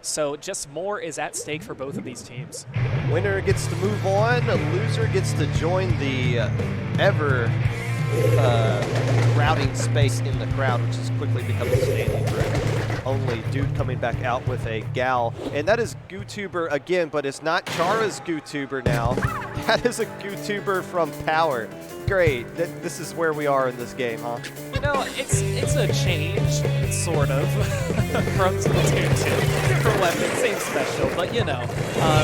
So just more is at stake for both of these teams. Winner gets to move on, a loser gets to join the ever crowding space in the crowd, which has quickly become a standing room. Only Dude coming back out with a gal, and that is GooTuber again, but it's not Chara's GooTuber now. That is a GooTuber from Power. Great, this is where we are in this game, huh? You know, it's a change, sort of, from Splatoon 2. Different weapon, same special, but you know,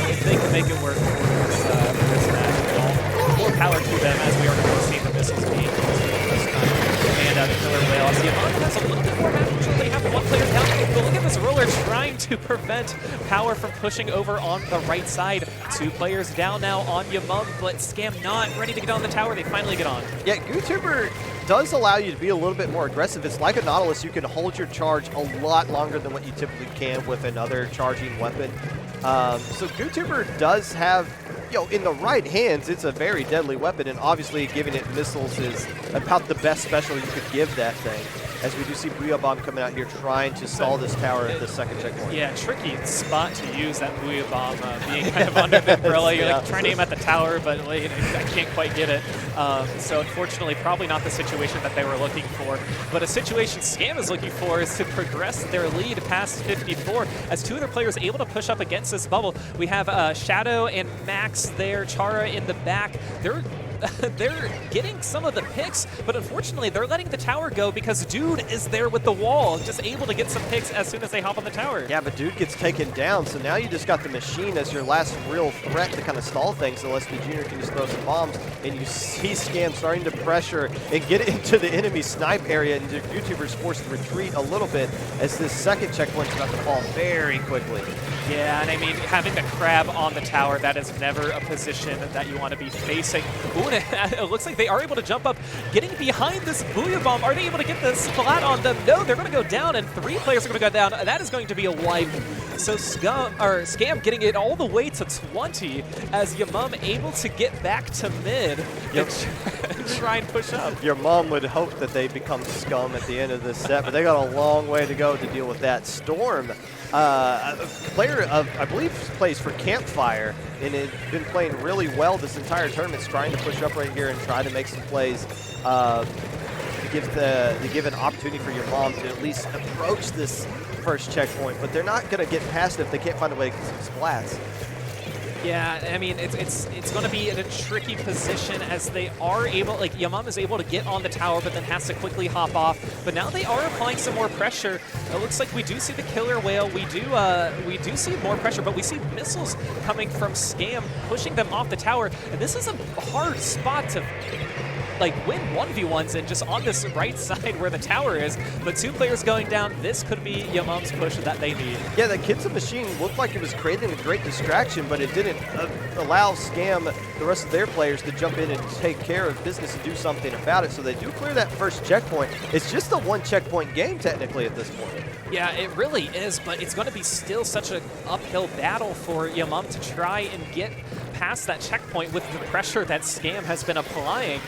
if they can make it work for this match, well, more power to them, as we are going to see the missiles being used for the first time. And the killer whale, Yamon has a little bit more damage. They have one player down, but look at this roller trying to prevent Power from pushing over on the right side. 2 players down now on Yamon, but Scam not ready to get on the tower. They finally get on. Yeah, GooTuber does allow you to be a little bit more aggressive. It's like a Nautilus. You can hold your charge a lot longer than what you typically can with another charging weapon. So GooTuber does have, you know, in the right hands, it's a very deadly weapon, and obviously giving it missiles is about the best special you could give that thing. As we do see Booyah Bomb coming out here trying to stall this tower at the second checkpoint. Yeah, tricky spot to use that Booyah Bomb, being kind of under the umbrella. You're like trying to aim at the tower, but you know, I can't quite get it. So unfortunately, probably not the situation that they were looking for. But a situation Scam is looking for is to progress their lead past 54. As 2 other players able to push up against this bubble, we have Shadow and Max there, Chara in the back. They're getting some of the picks, but unfortunately they're letting the tower go because Dude is there with the wall, just able to get some picks as soon as they hop on the tower. Yeah, but Dude gets taken down, so now you just got the machine as your last real threat to kind of stall things, unless the Junior can just throw some bombs, and you see Scam starting to pressure and get into the enemy snipe area, and the YouTuber's forced to retreat a little bit as this second checkpoint's about to fall very quickly. Yeah, and I mean, having the crab on the tower, that is never a position that you want to be facing. Ooh, and it looks like they are able to jump up, getting behind this Booyah Bomb. Are they able to get the splat on them? No, they're going to go down, and 3 players are going to go down. That is going to be a wipe. So Scam getting it all the way to 20 as Yamum able to get back to mid and try and push up. Your mom would hope that they become scum at the end of this set, but they got a long way to go to deal with that. Storm, a player I believe plays for Campfire, and has been playing really well this entire tournament, trying to push up right here and try to make some plays to give an opportunity for your mom to at least approach this first checkpoint, but they're not going to get past it if they can't find a way to get some splats. Yeah, I mean, it's going to be in a tricky position as they are able, like, Yamam is able to get on the tower, but then has to quickly hop off. But now they are applying some more pressure. It looks like we do see the killer whale. We do see more pressure, but we see missiles coming from Scam, pushing them off the tower. And this is a hard spot to like win 1v1s and just on this right side where the tower is, but 2 players going down. This could be Yamam's push that they need. Yeah, the Kitsa machine looked like it was creating a great distraction, but it didn't allow Scam, the rest of their players, to jump in and take care of business and do something about it. So they do clear that first checkpoint. It's just a 1 checkpoint game technically at this point. Yeah, it really is, but it's going to be still such an uphill battle for Yamam to try and get past that checkpoint with the pressure that Scam has been applying.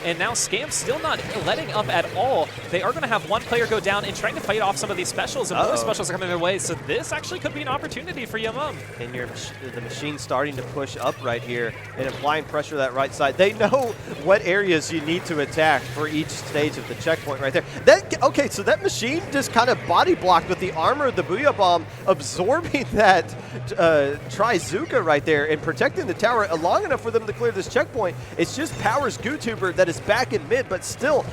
And now Scam still not letting up at all. They are going to have 1 player go down and trying to fight off some of these specials, and more specials are coming their way. So this actually could be an opportunity for Yamam. And the machine starting to push up right here and applying pressure to that right side. They know what areas you need to attack for each stage of the checkpoint right there. Okay, so that machine just kind of body blocked with the armor of the Booyah Bomb, absorbing that Trizuka right there and protecting the tower long enough for them to clear this checkpoint. It's just Power's GooTuber that is back in mid, but still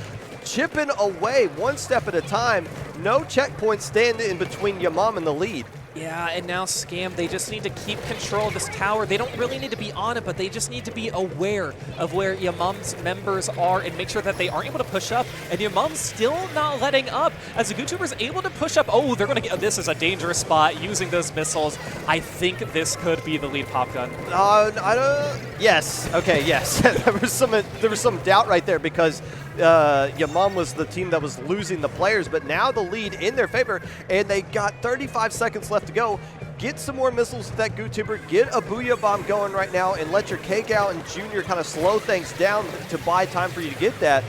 chipping away 1 step at a time. No checkpoint standing in between Yamam and the lead. Yeah, and now Scam, they just need to keep control of this tower. They don't really need to be on it, but they just need to be aware of where Yamam's members are and make sure that they aren't able to push up. And Yamam's still not letting up as the GooTuber's able to push up. Oh, they're going to get, this is a dangerous spot using those missiles. I think this could be the lead pop gun. I don't, yes, okay, yes. there was some doubt right there because Yamam was the team that was losing the players, but now the lead in their favor, and they got 35 seconds left to go. Get some more missiles with that GooTuber, get a Booyah Bomb going right now, and let your K-Gal and Junior kind of slow things down to buy time for you to get that,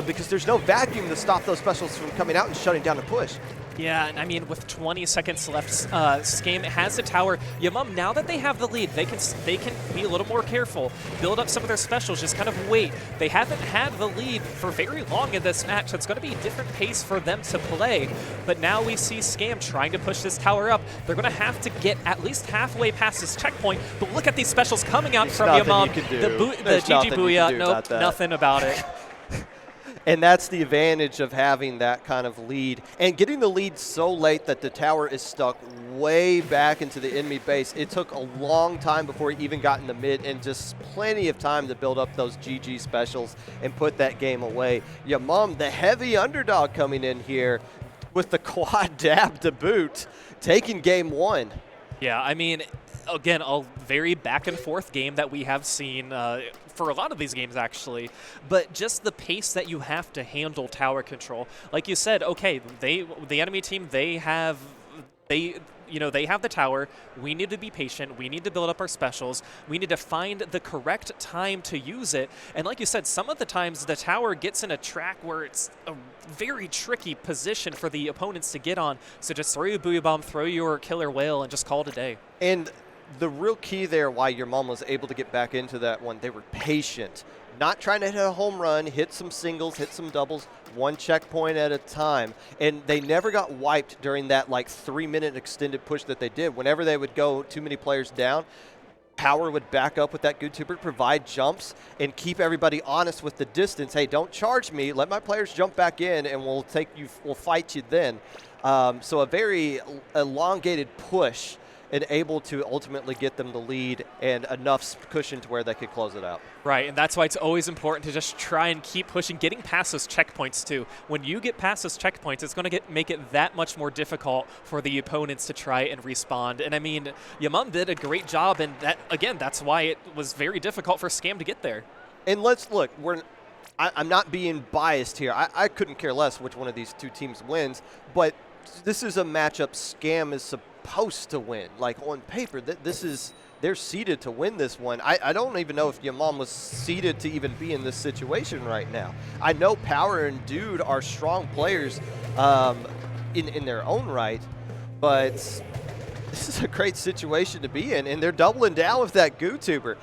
because there's no vacuum to stop those specials from coming out and shutting down the push. Yeah, and I mean, with 20 seconds left, Scam has the tower. Yamam, now that they have the lead, they can be a little more careful, build up some of their specials, just kind of wait. They haven't had the lead for very long in this match, so it's going to be a different pace for them to play. But now we see Scam trying to push this tower up. They're going to have to get at least halfway past this checkpoint, but look at these specials coming out from Yamam. The GG Booyah, nope, nothing about it. And that's the advantage of having that kind of lead. And getting the lead so late that the tower is stuck way back into the enemy base. It took a long time before he even got in the mid, and just plenty of time to build up those GG specials and put that game away. Yamam, the heavy underdog, coming in here with the quad dab to boot, taking game 1. Yeah, I mean, again, a very back and forth game that we have seen for a lot of these games, actually. But just the pace that you have to handle tower control. Like you said, okay, the enemy team, they have the tower. We need to be patient. We need to build up our specials. We need to find the correct time to use it. And like you said, some of the times the tower gets in a track where it's a very tricky position for the opponents to get on. So just throw your Booyah Bomb, throw your Killer Whale, and just call it a day. And the real key there, why your mom was able to get back into that one, they were patient. Not trying to hit a home run, hit some singles, hit some doubles, one checkpoint at a time. And they never got wiped during that like 3-minute extended push that they did. Whenever they would go too many players down, Power would back up with that good tuber, provide jumps, and keep everybody honest with the distance. Hey, don't charge me. Let my players jump back in, and we'll fight you then. So a very elongated push, and able to ultimately get them the lead and enough cushion to where they could close it out. Right, and that's why it's always important to just try and keep pushing, getting past those checkpoints too. When you get past those checkpoints, it's going to make it that much more difficult for the opponents to try and respond. And I mean, Yamam did a great job, and that, again, that's why it was very difficult for Scam to get there. And let's look, I'm not being biased here. I couldn't care less which one of these two teams wins, but this is a matchup Scam is supposed to win. Like on paper, they're seeded to win this one. I don't even know if Yamam was seeded to even be in this situation right now. I know Power and Dude are strong players in their own right, but this is a great situation to be in, and they're doubling down with that Goo Tuber.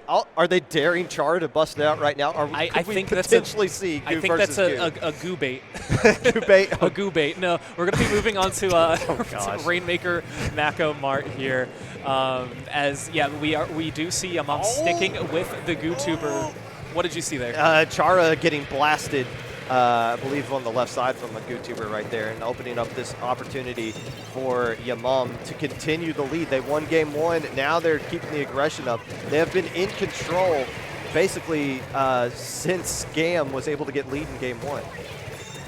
Are they daring Char to bust it out right now? I think potentially see Goo I think versus that's Goo? a Goo bait. Goo bait? A Goo bait. No, we're going to be moving on to Rainmaker Mako Mart here. We do see Yamam sticking with the Goo Tuber. What did you see there? Chara getting blasted, I believe, on the left side from a Goo Tuber right there, and opening up this opportunity for Yamam to continue the lead. They won game 1. Now they're keeping the aggression up. They have been in control basically since Scam was able to get lead in game 1.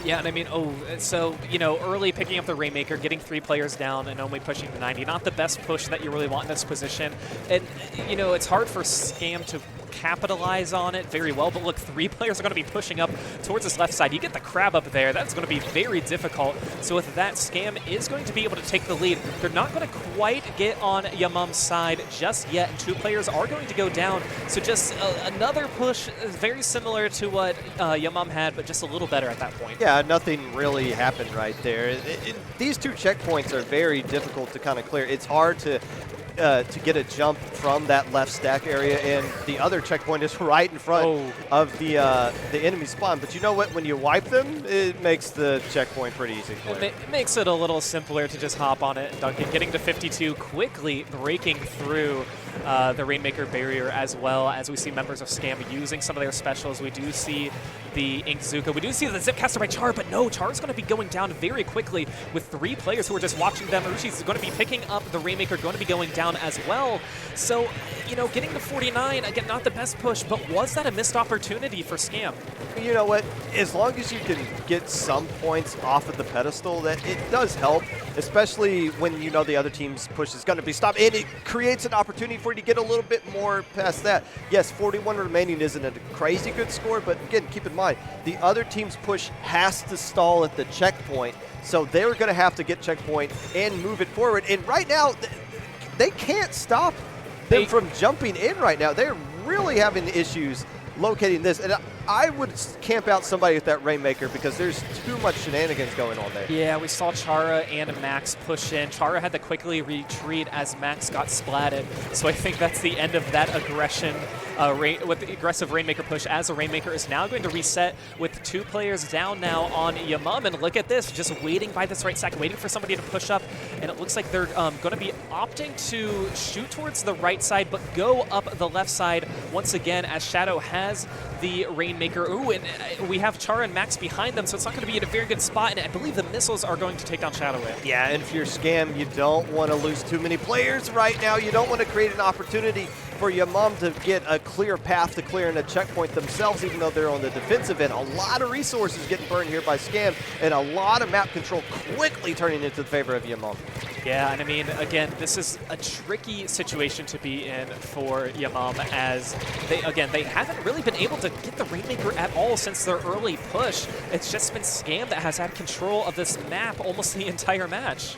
Yeah, and I mean, early picking up the Rainmaker, getting 3 players down and only pushing the 90. Not the best push that you really want in this position. And, it's hard for Scam to capitalize on it very well, but look, 3 players are going to be pushing up towards this left side. You get the crab up there, that's going to be very difficult. So with that, Scam is going to be able to take the lead. They're not going to quite get on Yamam's side just yet, and 2 players are going to go down. So just another push, very similar to what Yamam had, but just a little better at that point. Yeah, nothing really happened right there. These 2 checkpoints are very difficult to kind of clear. It's hard to get a jump from that left stack area, and the other checkpoint is right in front of the enemy spawn. But you know what? When you wipe them, it makes the checkpoint pretty easy. It makes it a little simpler to just hop on it. Duncan getting to 52, quickly breaking through the Rainmaker barrier, as well as we see members of Scam using some of their specials. We do see the Inkzuka. We do see the Zipcaster by Char, but no, Char is going to be going down very quickly with 3 players who are just watching them. Urushi's going to be picking up the Rainmaker, going to be going down as well. So, getting to 49, again, not the best push, but was that a missed opportunity for Scam? You know what? As long as you can get some points off of the pedestal, that it does help, especially when the other team's push is going to be stopped, and it creates an opportunity for you to get a little bit more past that. Yes, 41 remaining isn't a crazy good score, but again, keep in mind, the other team's push has to stall at the checkpoint, so they're going to have to get checkpoint and move it forward. And right now, they can't stop them from jumping in right now. They're really having issues locating this. And I would camp out somebody with that Rainmaker because there's too much shenanigans going on there. Yeah, we saw Chara and Max push in. Chara had to quickly retreat as Max got splatted. So I think that's the end of that aggression with the aggressive Rainmaker push, as the Rainmaker is now going to reset with 2 players down now on Yamam. And look at this, just waiting by this right stack, waiting for somebody to push up. And it looks like they're going to be opting to shoot towards the right side, but go up the left side once again as Shadow has the Rainmaker. Ooh, and we have Chara and Max behind them, so it's not going to be in a very good spot. And I believe the missiles are going to take down Shadow with. Yeah, and if you're Scam, you don't want to lose too many players right now. You don't want to create an opportunity for Yamam to get a clear path to clearing a checkpoint themselves, even though they're on the defensive end. A lot of resources getting burned here by Scam, and a lot of map control quickly turning into the favor of Yamam. Yeah, and I mean, again, this is a tricky situation to be in for Yamam, as they haven't really been able to get the Rainmaker at all since their early push. It's just been Scam that has had control of this map almost the entire match.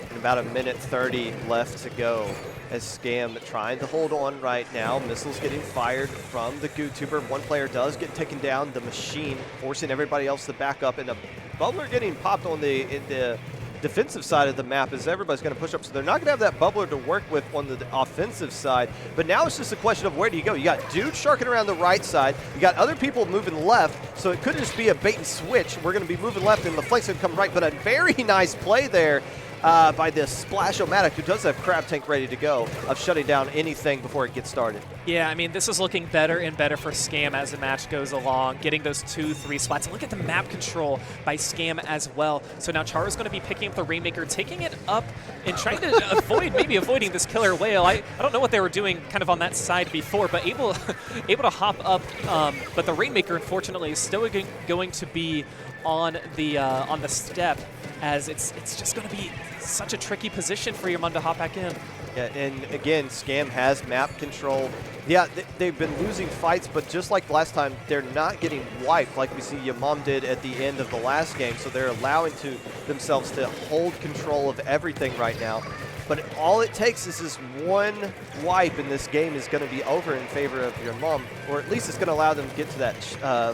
And about 1:30 left to go as Scam trying to hold on right now. Missiles getting fired from the GooTuber. One player does get taken down, the Machine, forcing everybody else to back up, and the Bubbler getting popped on the defensive side of the map as everybody's going to push up. So they're not going to have that Bubbler to work with on the offensive side. But now it's just a question of where do you go? You got dudes sharking around the right side. You got other people moving left. So it could just be a bait and switch. We're going to be moving left and the flank's going to come right. But a very nice play there by this Splash-O-Matic, who does have Crab Tank ready to go, of shutting down anything before it gets started. Yeah, I mean, this is looking better and better for Scam as the match goes along, getting those 2-3 spots. And look at the map control by Scam as well. So now Chara's going to be picking up the Rainmaker, taking it up and trying to avoiding this killer whale. I don't know what they were doing kind of on that side before, but able to hop up. But the Rainmaker, unfortunately, is still going to be on the step, as it's just going to be such a tricky position for Yamam to hop back in. Yeah, and again, Scam has map control. Yeah, they've been losing fights, but just like last time, they're not getting wiped like we see Yamam did at the end of the last game. So they're allowing themselves to hold control of everything right now. But all it takes is this one wipe, and this game is going to be over in favor of Yamam, or at least it's going to allow them to get to that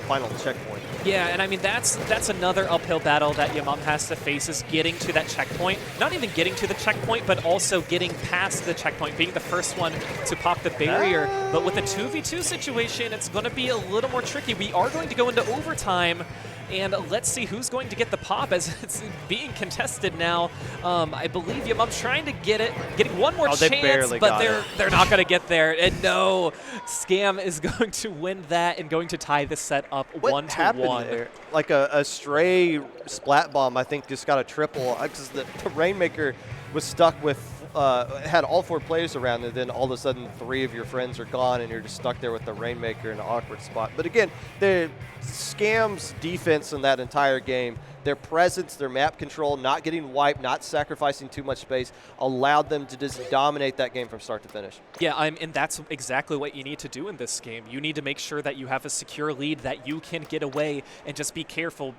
final checkpoint. Yeah, and I mean, that's another uphill battle that Yamam has to face, is getting to that checkpoint. Not even getting to the checkpoint, but also getting past the checkpoint, being the first one to pop the barrier. But with a 2v2 situation, it's going to be a little more tricky. We are going to go into overtime, and let's see who's going to get the pop, as it's being contested now. I believe Yamam's trying to getting one more chance, but they're not going to get there. And no, Scam is going to win that and going to tie this set up 1-1. There? Like a stray splat bomb, I think, just got a triple, because the Rainmaker was stuck with had all 4 players around, and then all of a sudden 3 of your friends are gone, and you're just stuck there with the Rainmaker in an awkward spot. But again, the Scam's defense in that entire game, their presence, their map control, not getting wiped, not sacrificing too much space, allowed them to just dominate that game from start to finish. Yeah, and that's exactly what you need to do in this game. You need to make sure that you have a secure lead, that you can get away, and just be careful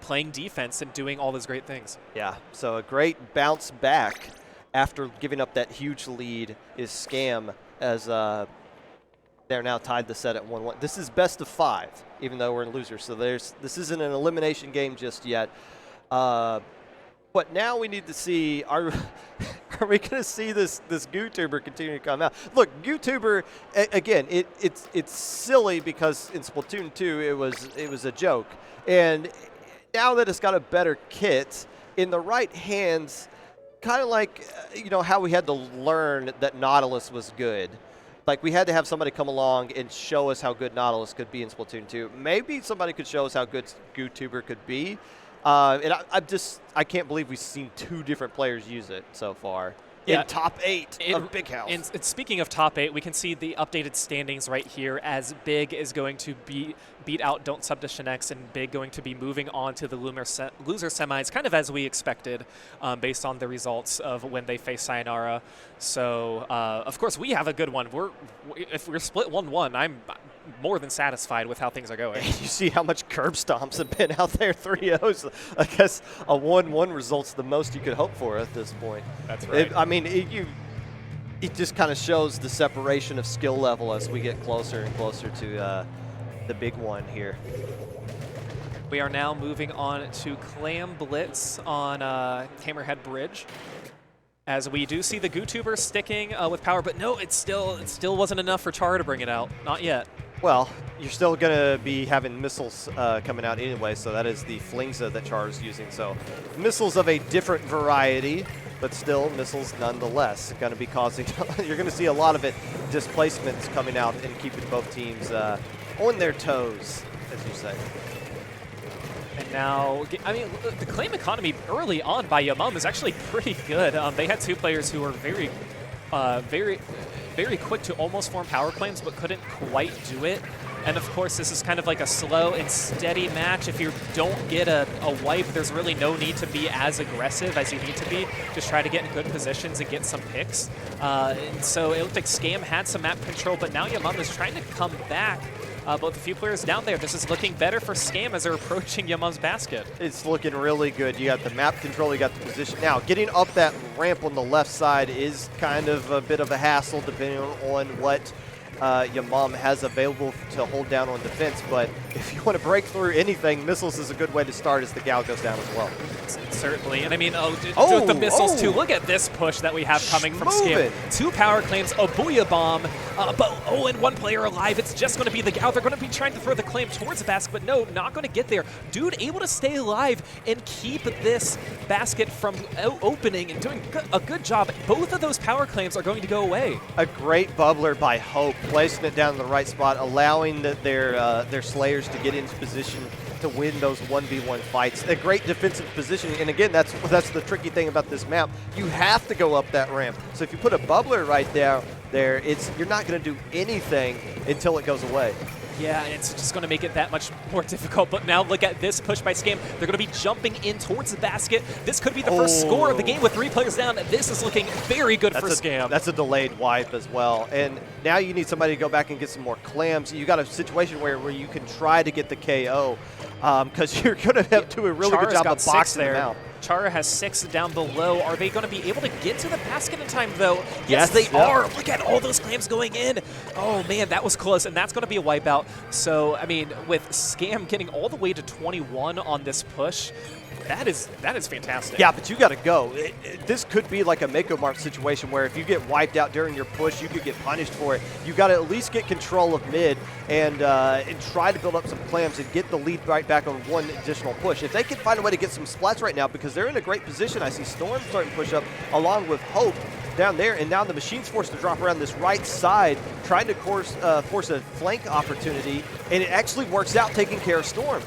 playing defense and doing all those great things. Yeah, so a great bounce back after giving up that huge lead is Scam, as they're now tied the set at 1-1. This is best of 5, even though we're in losers. So this isn't an elimination game just yet. But now we need to see, are we going to see this GooTuber continue to come out? Look, GooTuber, again, it's silly because in Splatoon 2 it was a joke. And now that it's got a better kit in the right hands, kind of like, how we had to learn that Nautilus was good. Like, we had to have somebody come along and show us how good Nautilus could be in Splatoon 2. Maybe somebody could show us how good GooTuber could be. And I can't believe we've seen 2 different players use it so far. Yeah, in top 8 of Big House. And speaking of top 8, we can see the updated standings right here, as Big is going to beat out Don't Sub to Shinex, and Big going to be moving on to the loser semis, kind of as we expected, based on the results of when they face Sayonara. So, of course, we have a good one. If we're split 1-1, I'm more than satisfied with how things are going. You see how much curb stomps have been out there, 3-0s. I guess a 1-1 result's the most you could hope for at this point. That's right. It just kind of shows the separation of skill level as we get closer and closer to the big one here. We are now moving on to Clam Blitz on Hammerhead Bridge. As we do see the GooTuber sticking with power, but no, it still wasn't enough for Char to bring it out. Not yet. Well, you're still going to be having missiles coming out anyway, so that is the Flingza that Char is using. So missiles of a different variety, but still missiles nonetheless. Going to be causing, you're going to see a lot of it, displacements coming out and keeping both teams on their toes, as you say. And now, I mean, the claim economy early on by Yamam is actually pretty good. They had two players who were very quick to almost form power claims, but couldn't quite do it. And of course, this is kind of like a slow and steady match. If you don't get a wipe, there's really no need to be as aggressive as you need to be. Just try to get in good positions and get some picks. And so it looked like Scam had some map control, but now Yamam is trying to come back. Both a few players down there. This is looking better for Scam as they're approaching Yamam's basket. It's looking really good. You got the map control, you got the position. Now, getting up that ramp on the left side is kind of a bit of a hassle depending on what Yamam has available to hold down on defense, but if you want to break through anything, missiles is a good way to start as the Gal goes down as well. Certainly, and I mean, with the missiles too, look at this push that we have coming from Scam. Two power claims, a Booyah Bomb, and one player alive. It's just going to be the Gal. They're going to be trying to throw the claim towards the basket, but no, not going to get there. Dude able to stay alive and keep this basket from opening and doing a good job. Both of those power claims are going to go away. A great bubbler by Hope, placing it down in the right spot, allowing their Slayers to get into position to win those 1v1 fights. A great defensive positioning, and again, that's the tricky thing about this map. You have to go up that ramp. So if you put a bubbler right there, you're not going to do anything until it goes away. Yeah, it's just going to make it that much more difficult. But now look at this push by Scam. They're going to be jumping in towards the basket. This could be the first score of the game with 3 players down. This is looking very good for Scam. That's a delayed wipe as well. And now you need somebody to go back and get some more clams. You got a situation where you can try to get the KO because you're going to have to do a really good job of boxing them out. Chara has 6 down below. Are they going to be able to get to the basket in time, though? Yes, they are. Look at all those claims going in. Oh, man, that was close, and that's going to be a wipeout. So, I mean, with Scam getting all the way to 21 on this push, that is fantastic. Yeah, but you got to go. This could be like a Mako Mark situation where if you get wiped out during your push, you could get punished for it. You got to at least get control of mid and try to build up some clams and get the lead right back on one additional push. If they can find a way to get some splats right now, because they're in a great position. I see Storm starting to push up along with Hope down there, and now the Machine's forced to drop around this right side, trying to force a flank opportunity, and it actually works out taking care of Storm.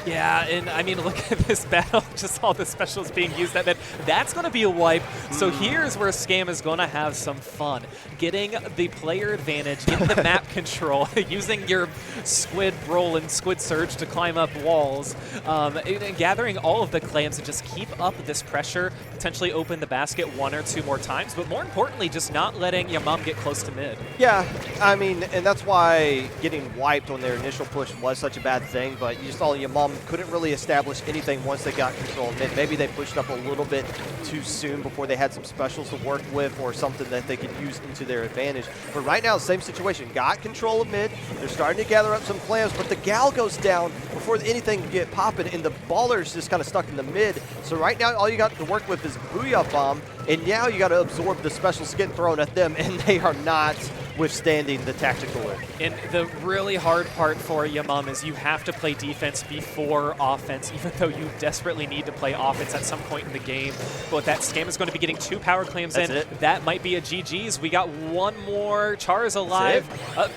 Yeah, and I mean, look at this battle, just all the specials being used. That's going to be a wipe. So here's where Scam is going to have some fun. Getting the player advantage, getting the map control, using your Squid Roll and Squid Surge to climb up walls, and gathering all of the claims to just keep up this pressure, potentially open the basket 1 or 2 more times, but more importantly, just not letting Yamam get close to mid. Yeah, I mean, and that's why getting wiped on their initial push was such a bad thing, but you saw Yamam couldn't really establish anything once they got control of mid. Maybe they pushed up a little bit too soon before they had some specials to work with or something that they could use into their advantage. But right now, same situation. Got control of mid. They're starting to gather up some clams, but the Gal goes down before anything can get popping, and the Baller's just kind of stuck in the mid. So right now, all you got to work with is Booyah Bomb, and now you got to absorb the specials getting thrown at them, and they are not withstanding the tactical work. And the really hard part for Yamam is you have to play defense before offense, even though you desperately need to play offense at some point in the game. But that Scam is going to be getting 2 power claims in. That might be a GG's. We got 1 more. Char is alive,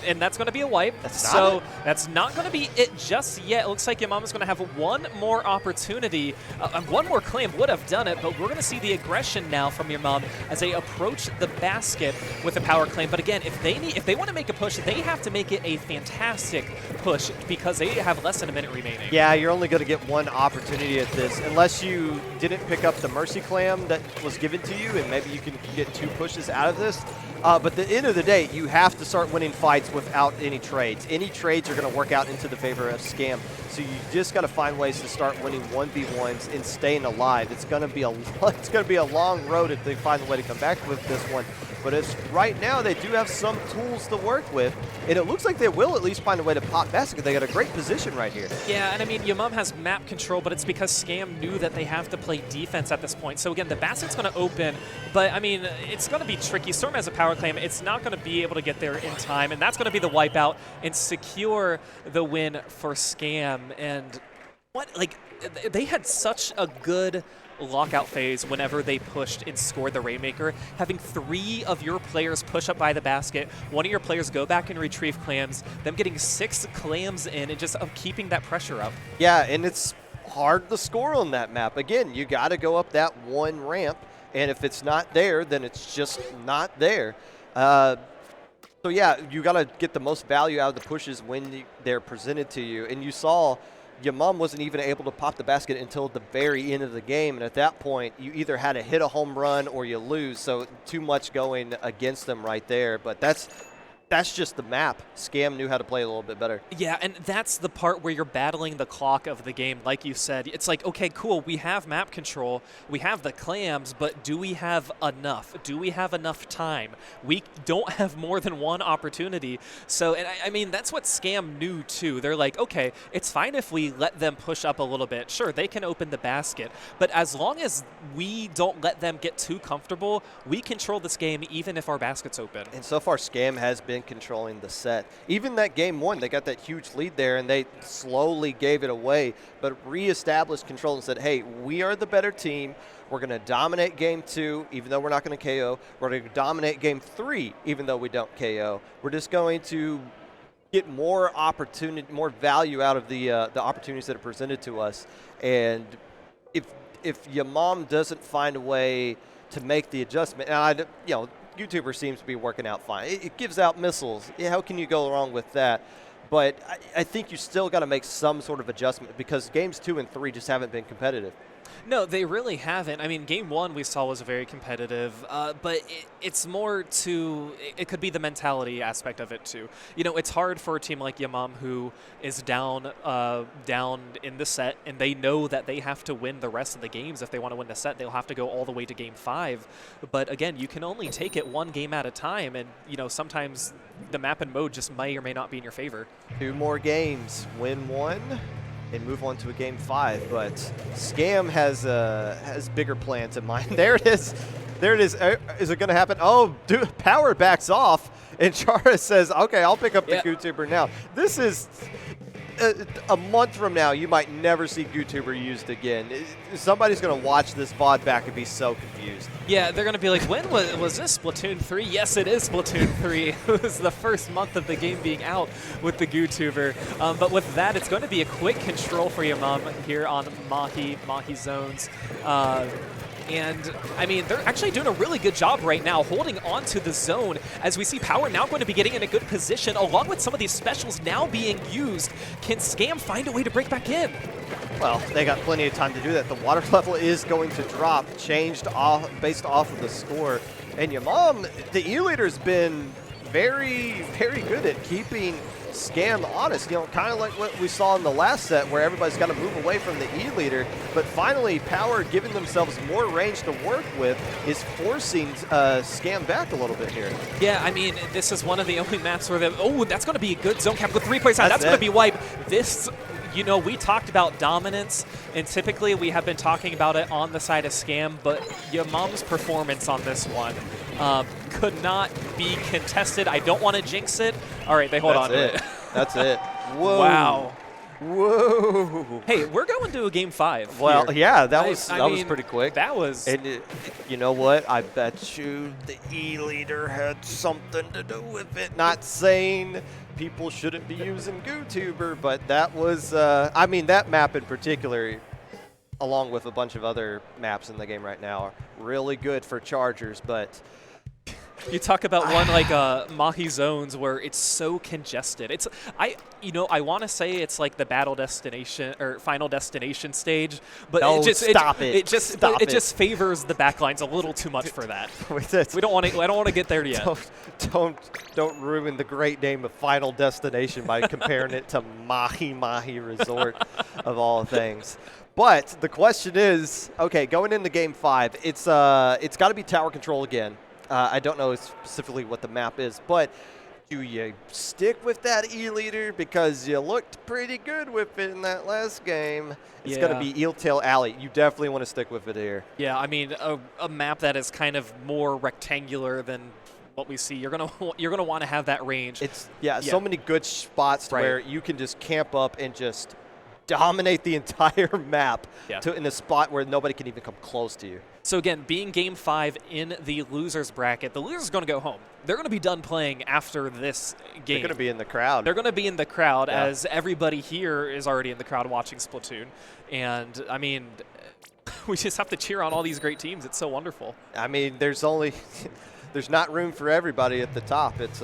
and that's going to be a wipe. That's not going to be it just yet. It looks like Yamam is going to have 1 more opportunity. 1 more claim would have done it, but we're going to see the aggression now from Yamam as they approach the basket with a power claim. But again, if they want to make a push, they have to make it a fantastic push because they have less than a minute remaining. Yeah, you're only going to get 1 opportunity at this unless you didn't pick up the Mercy Clam that was given to you, and maybe you can get 2 pushes out of this. But at the end of the day, you have to start winning fights without any trades. Any trades are going to work out into the favor of Scam. So you just got to find ways to start winning 1v1s and staying alive. It's going to be a long road if they find a way to come back with this one. But it's right now they do have some tools to work with, and it looks like they will at least find a way to pop basket. They got a great position right here. Yeah, and I mean, Yamam has map control, but it's because Scam knew that they have to play defense at this point. So again, the basket's going to open, but I mean, it's going to be tricky. Storm has a power claim. It's not going to be able to get there in time, and that's going to be the wipeout and secure the win for Scam. And they had such a good lockout phase whenever they pushed and scored the Rainmaker. Having 3 of your players push up by the basket, 1 of your players go back and retrieve clams, them getting 6 clams in, and just keeping that pressure up. Yeah, and it's hard to score on that map. Again, you got to go up that one ramp, and if it's not there, then it's just not there. So yeah, you got to get the most value out of the pushes when they're presented to you. And you saw Yamam wasn't even able to pop the basket until the very end of the game, and at that point, you either had to hit a home run or you lose, so too much going against them right there. But that's just the map. Scam knew how to play a little bit better. Yeah, and that's the part where you're battling the clock of the game, like you said. It's like, okay, cool, we have map control, we have the clams, but do we have enough? Do we have enough time? We don't have more than one opportunity. So, and I mean, that's what Scam knew too. They're like, okay, it's fine if we let them push up a little bit. Sure, they can open the basket, but as long as we don't let them get too comfortable, we control this game even if our basket's open. And so far, Scam has been controlling the set. Even that game 1, they got that huge lead there, and they slowly gave it away, but reestablished control and said, hey, we are the better team. We're going to dominate game 2, even though we're not going to KO. We're going to dominate game 3, even though we don't KO. We're just going to get more opportunity, more value out of the opportunities that are presented to us. And if Yamam doesn't find a way to make the adjustment, and YouTuber seems to be working out fine. It gives out missiles. Yeah, how can you go wrong with that? But I think you still got to make some sort of adjustment because games 2 and 3 just haven't been competitive. No, they really haven't. I mean, game 1 we saw was very competitive, but it's more to, it could be the mentality aspect of it too. You know, it's hard for a team like Yamam who is down in the set, and they know that they have to win the rest of the games. If they want to win the set, they'll have to go all the way to game 5. But again, you can only take it one game at a time, and you know, sometimes the map and mode just may or may not be in your favor. 2 more games, win 1. And move on to a game 5, but Scam has bigger plans in mind. There it is. There it is. Is it going to happen? Oh, dude, Power backs off, and Chara says, okay, I'll pick up the YouTuber now. This is a month from now, you might never see YouTuber used again. Somebody's going to watch this VOD back and be so confused. Yeah, they're going to be like, when was this Splatoon 3? Yes, it is Splatoon 3. It was the first month of the game being out with the YouTuber. But with that, it's going to be a quick control for Yamam here on Mahi zones. And, I mean, they're actually doing a really good job right now holding on to the zone as we see Power now going to be getting in a good position along with some of these specials now being used. Can Scam find a way to break back in? Well, they got plenty of time to do that. The water level is going to drop, changed off based off of the score. And Yamam, the E-leader's been very, very good at keeping Scam honest, you know, kind of like what we saw in the last set where everybody's got to move away from the E-leader, but finally Power giving themselves more range to work with is forcing Scam back a little bit here. Yeah, I mean, this is one of the only maps where that's going to be a good zone cap with 3 plays out. That's going to be wipe. This, you know, we talked about dominance, and typically we have been talking about it on the side of Scam, but Yamam's performance on this one could not be contested. I don't want to jinx it. All right, they hold on to it. That's it. Whoa. Wow. Whoa. Hey, we're going to a game 5. Well, here. Yeah, that was pretty quick. That was. And you know what? I bet you the E-leader had something to do with it. Not saying people shouldn't be using GooTuber, but that was, I mean, that map in particular, along with a bunch of other maps in the game right now, are really good for Chargers, but You talk about one like Mahi zones where it's so congested. I want to say it's like the battle destination or final destination stage, but No, it just stop it. It just favors the backlines a little too much for that. We don't want to. I don't want to get there yet. Don't ruin the great name of Final Destination by comparing it to Mahi Resort of all things. But the question is, okay, going into Game 5, it's got to be tower control again. I don't know specifically what the map is, but do you stick with that E-leader? Because you looked pretty good with it in that last game. It's going to be Eeltail Alley. You definitely want to stick with it here. Yeah, I mean, a map that is kind of more rectangular than what we see. You're gonna want to have that range. It's so many good spots to where you can just camp up and just dominate the entire map in a spot where nobody can even come close to you. So again, being Game 5 in the losers bracket, the loser's going to go home. They're going to be done playing after this game. They're going to be in the crowd. They're going to be in the crowd as everybody here is already in the crowd watching Splatoon. And, I mean, we just have to cheer on all these great teams. It's so wonderful. I mean, there's not room for everybody at the top. It's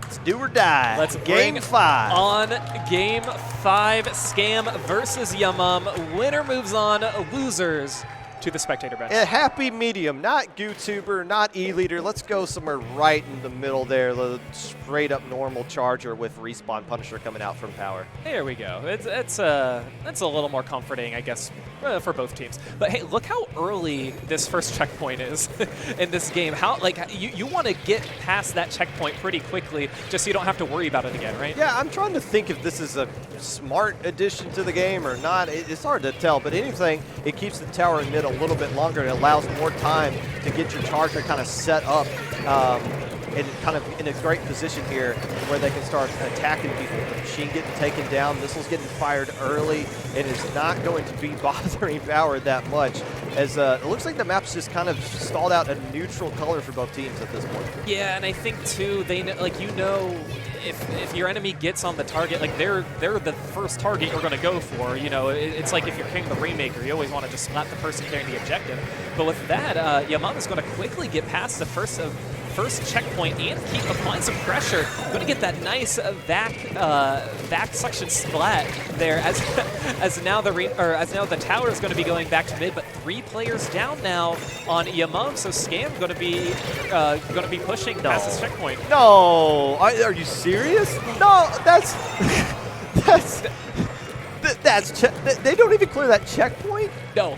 It's do or die. Let's Game 5. On Game 5, Scam versus Yamam. Winner moves on, losers to the spectator bench. A happy medium, not GooTuber, not E-leader. Let's go somewhere right in the middle there. The straight up normal charger with respawn Punisher coming out from power. There we go. It's a little more comforting, I guess, for both teams. But hey, look how early this first checkpoint is in this game. How you want to get past that checkpoint pretty quickly, just so you don't have to worry about it again, right? Yeah, I'm trying to think if this is a smart addition to the game or not. It's hard to tell, but anything, it keeps the tower in mid a little bit longer. It allows more time to get your charger kind of set up and kind of in a great position here where they can start attacking people. The machine getting taken down, missiles getting fired early. It is not going to be bothering power that much, as it looks like the map's just kind of stalled out a neutral color for both teams at this point. Yeah, and I think too, they if your enemy gets on the target, like they're the first target you're going to go for. You know, it's like if you're carrying the Rainmaker, you always want to just slap the person carrying the objective. But with that, Yamam is going to quickly get past the first checkpoint and keep applying some pressure. Going to get that nice back suction splat there as now the tower is going to be going back to mid, but 3 players down now on Yamam. So Scam going to be pushing past this checkpoint. No, are you serious? No, they don't even clear that checkpoint. No,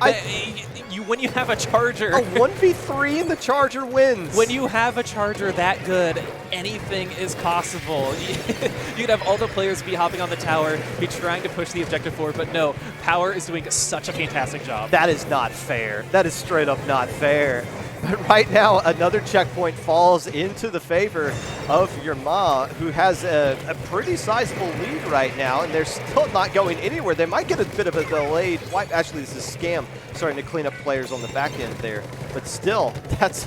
when you have a charger, a 1v3 and the charger wins. When you have a charger that good, anything is possible. You'd have all the players be hopping on the tower, be trying to push the objective forward, but no, Power is doing such a fantastic job. That is not fair. That is straight up not fair. But right now, another checkpoint falls into the favor of your Ma, who has a pretty sizable lead right now, and they're still not going anywhere. They might get a bit of a delayed wipe. Actually, this is Scam starting to clean up players on the back end there. But still, that's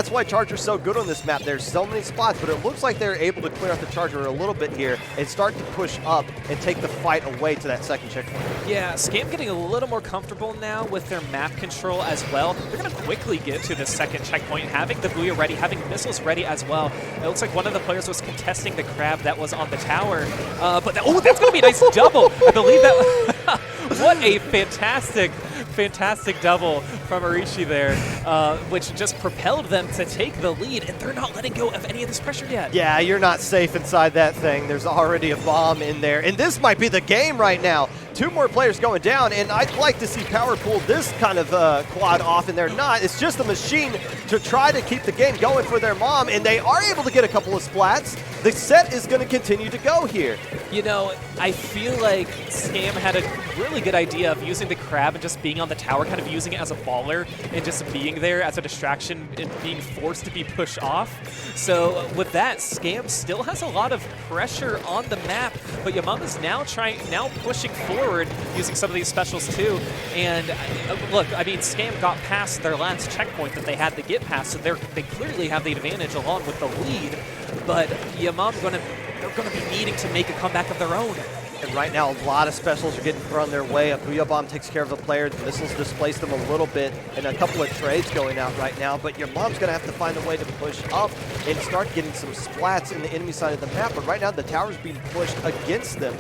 why Charger's so good on this map. There's so many spots, but it looks like they're able to clear out the Charger a little bit here and start to push up and take the fight away to that second checkpoint. Yeah, Scam getting a little more comfortable now with their map control as well. They're going to quickly get to the second checkpoint, having the Booyah ready, having missiles ready as well. It looks like one of the players was contesting the crab that was on the tower. But that's going to be a nice double. I believe that. What a fantastic double from Arishi there, which just propelled them to take the lead, and they're not letting go of any of this pressure yet. Yeah, you're not safe inside that thing. There's already a bomb in there, and this might be the game right now. 2 more players going down, and I'd like to see Power pull this kind of quad off, and they're not. It's just a machine to try to keep the game going for their mom, and they are able to get a couple of splats. The set is going to continue to go here. You know, I feel like Scam had a really good idea of using the crab and just being on the tower, kind of using it as a baller and just being there as a distraction and being forced to be pushed off. So with that, Scam still has a lot of pressure on the map, but Yamam is now pushing forward using some of these specials too. And look, I mean, Scam got past their last checkpoint that they had to get past, so they clearly have the advantage along with the lead. But Yamam they're going to be needing to make a comeback of their own. And right now, a lot of specials are getting thrown their way. A Booyah Bomb takes care of the player. The missiles displace them a little bit, and a couple of trades going out right now. But your mom's going to have to find a way to push up and start getting some splats in the enemy side of the map. But right now, the tower's being pushed against them.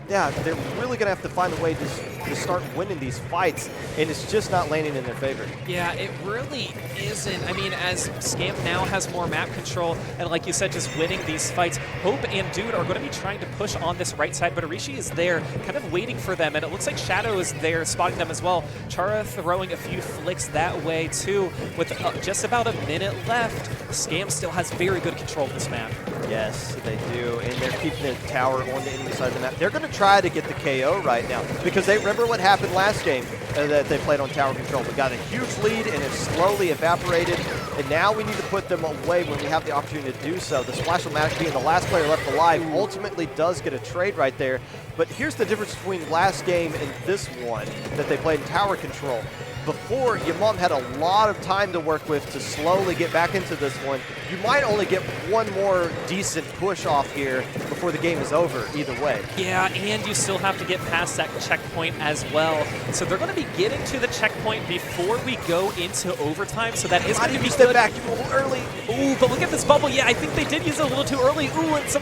Yeah, they're really going to have to find a way to start winning these fights, and it's just not landing in their favor. Yeah, it really isn't. I mean, as Scam now has more map control, and like you said, just winning these fights, Hope and Dude are going to be trying to push on this right side, but Arishi is there kind of waiting for them, and it looks like Shadow is there spotting them as well. Chara throwing a few flicks that way too. With just about a minute left, Scam still has very good control of this map. Yes, they do, and they're keeping the tower on the enemy side of the map. They're going to try to get the KO right now, because they remember what happened last game that they played on tower control. We got a huge lead, and it slowly evaporated, and now we need to put them away when we have the opportunity to do so. The Splash-O-Matic being the last player left alive ultimately does get a trade right there, but here's the difference between last game and this one that they played in tower control. Before, your mom had a lot of time to work with to slowly get back into this one. You might only get one more decent push off here before the game is over, either way. Yeah, and you still have to get past that checkpoint as well. So they're going to be getting to the checkpoint before we go into overtime, so that is going to be step good. back a little early. Ooh, but look at this bubble. Yeah, I think they did use it a little too early. Ooh, and some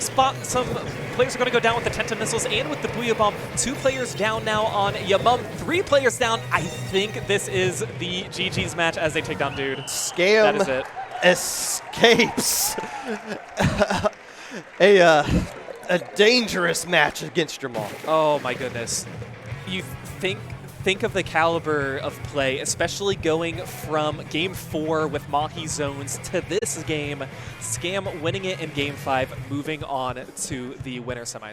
players are going to go down with the Tenta missiles and with the Booyah Bomb. 2 players down now on Yamum. 3 players down. I think this is the GG's match as they take down Dude. Scam that is it. Escapes a dangerous match against your mom. Oh my goodness. You think of the caliber of play, especially going from Game 4 with Mahi zones to this game. Scam winning it in Game 5, moving on to the winner semis.